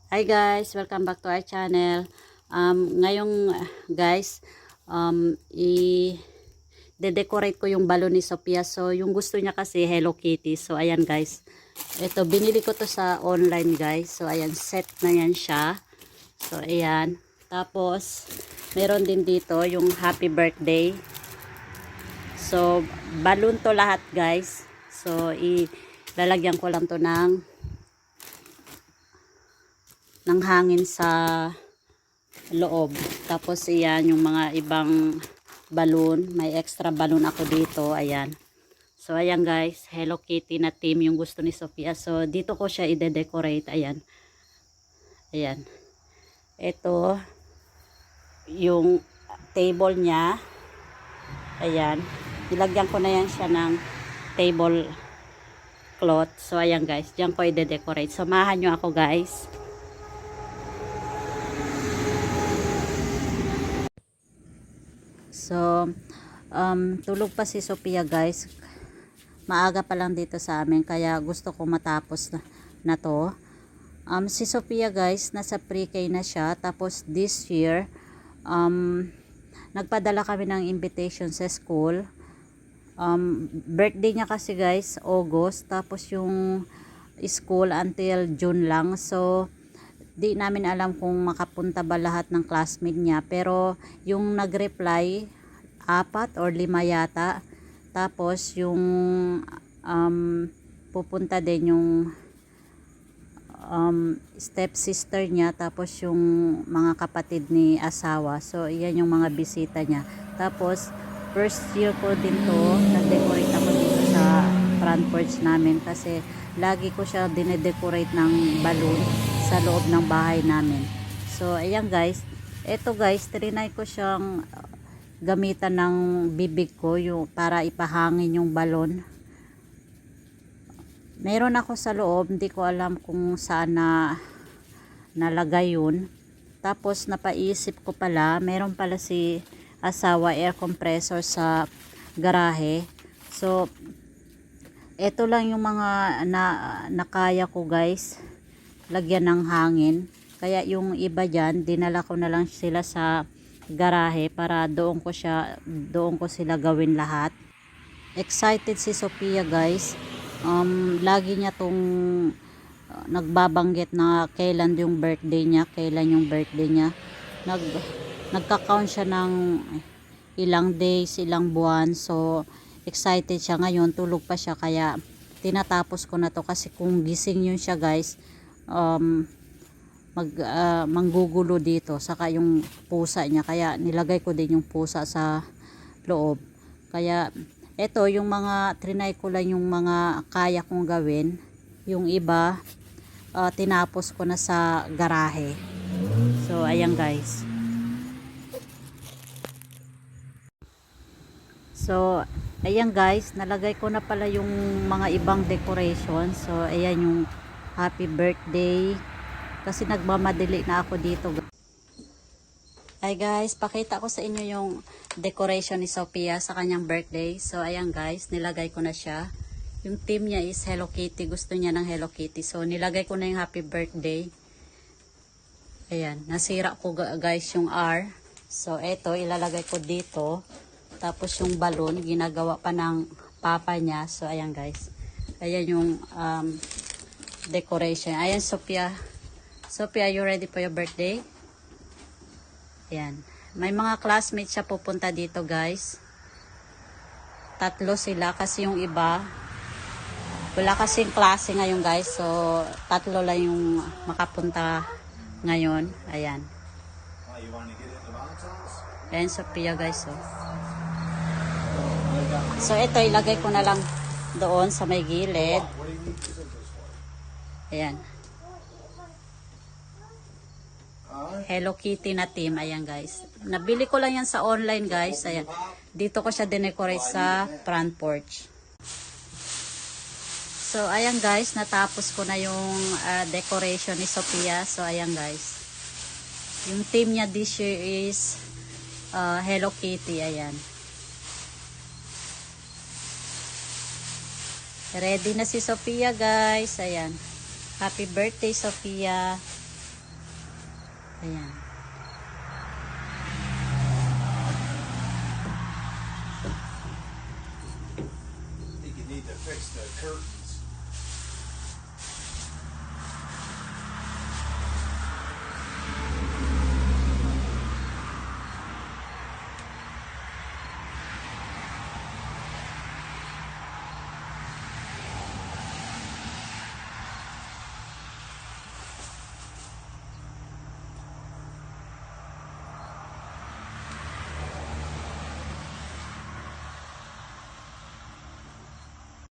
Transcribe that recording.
Hi guys, welcome back to our channel. Ngayong guys, i-decorate ko yung balon ni Sophia. So yung gusto niya kasi Hello Kitty. So ayan guys. Ito binili ko to sa online guys. So ayan, set na yan siya. So ayan. Tapos meron din dito yung happy birthday. So balon to lahat guys. So ilalagyan ko lang to ng hangin sa loob. Tapos iyan yung mga ibang balloon. May extra balloon ako dito. Ayan. So ayan guys. Hello Kitty na theme yung gusto ni Sophia. So dito ko siya i-decorate. Ayan. Ayan. Ito yung table niya. Ayan. Nilagyan ko na yan siya ng table cloth. So ayan guys. Diyan ko i-decorate. Samahan nyo ako guys. So, tulog pa si Sophia guys. Maaga pa lang dito sa amin. Kaya gusto ko matapos na to. Si Sophia guys, nasa pre-K na siya. Tapos this year, nagpadala kami ng invitation sa school. Birthday niya kasi guys, August. Tapos yung school until June lang. So, di namin alam kung makapunta ba lahat ng classmate niya. Pero yung nag-reply, 4 or 5 yata. Tapos yung pupunta din yung step sister niya, tapos yung mga kapatid ni asawa. So iyan yung mga bisita niya. Tapos first year ko din to, nag-decorate ako dito sa front porch namin kasi lagi ko siya dine-decorate ng balloon sa loob ng bahay namin. So ayan guys, eto guys, trinay ko siyang gamitan ng bibig ko yung para ipahangin yung balon. Meron ako sa loob, hindi ko alam kung saan nalagay yun. Tapos napaisip ko pala, meron pala si asawa air compressor sa garahe. So eto lang yung mga nakaya ko guys, lagyan ng hangin. Kaya yung iba dyan, dinala ko na lang sila sa garahe para doon ko sila gawin lahat. Excited si Sophia guys. Lagi niya tong nagbabanggit na kailan yung birthday niya, nagka-count siya ng ilang days, ilang buwan. So excited siya ngayon, tulog pa siya kaya tinatapos ko na to kasi kung gising yun siya guys, manggugulo dito, saka yung pusa niya, kaya nilagay ko din yung pusa sa loob. Kaya eto yung mga trinay ko lang yung mga kaya kong gawin, yung iba tinapos ko na sa garahe. So ayan guys. So ayan guys, nalagay ko na pala yung mga ibang decoration. So ayan yung happy birthday kasi nagmamadali na ako dito. Ay guys, pakita ko sa inyo yung decoration ni Sophia sa kanyang birthday. So ayan guys, nilagay ko na siya. Yung theme niya is Hello Kitty. Gusto niya ng Hello Kitty. So nilagay ko na yung happy birthday. Ayan, nasira ko guys yung R. So eto, ilalagay ko dito. Tapos yung balloon, ginagawa pa ng papa niya. So ayan guys. Ayan yung decoration. Ayan Sophia. Sophia, are you ready for your birthday? Ayan. May mga classmates siya pupunta dito guys. 3 sila kasi yung iba wala kasing klase ngayon guys. So 3 lang yung makapunta ngayon. Ayan. Ayan Sophia guys. So ito ilagay ko na lang doon sa may gilid. Ayan. Hello Kitty na theme. Ayan guys. Nabili ko lang yan sa online guys. Ayan. Dito ko siya dinecorate sa front porch. So ayan guys. Natapos ko na yung decoration ni Sophia. So ayan guys. Yung theme niya this year is Hello Kitty. Ayan. Ready na si Sophia guys. Ayan. Happy birthday Sophia. Ayan. I think you need to fix the curtain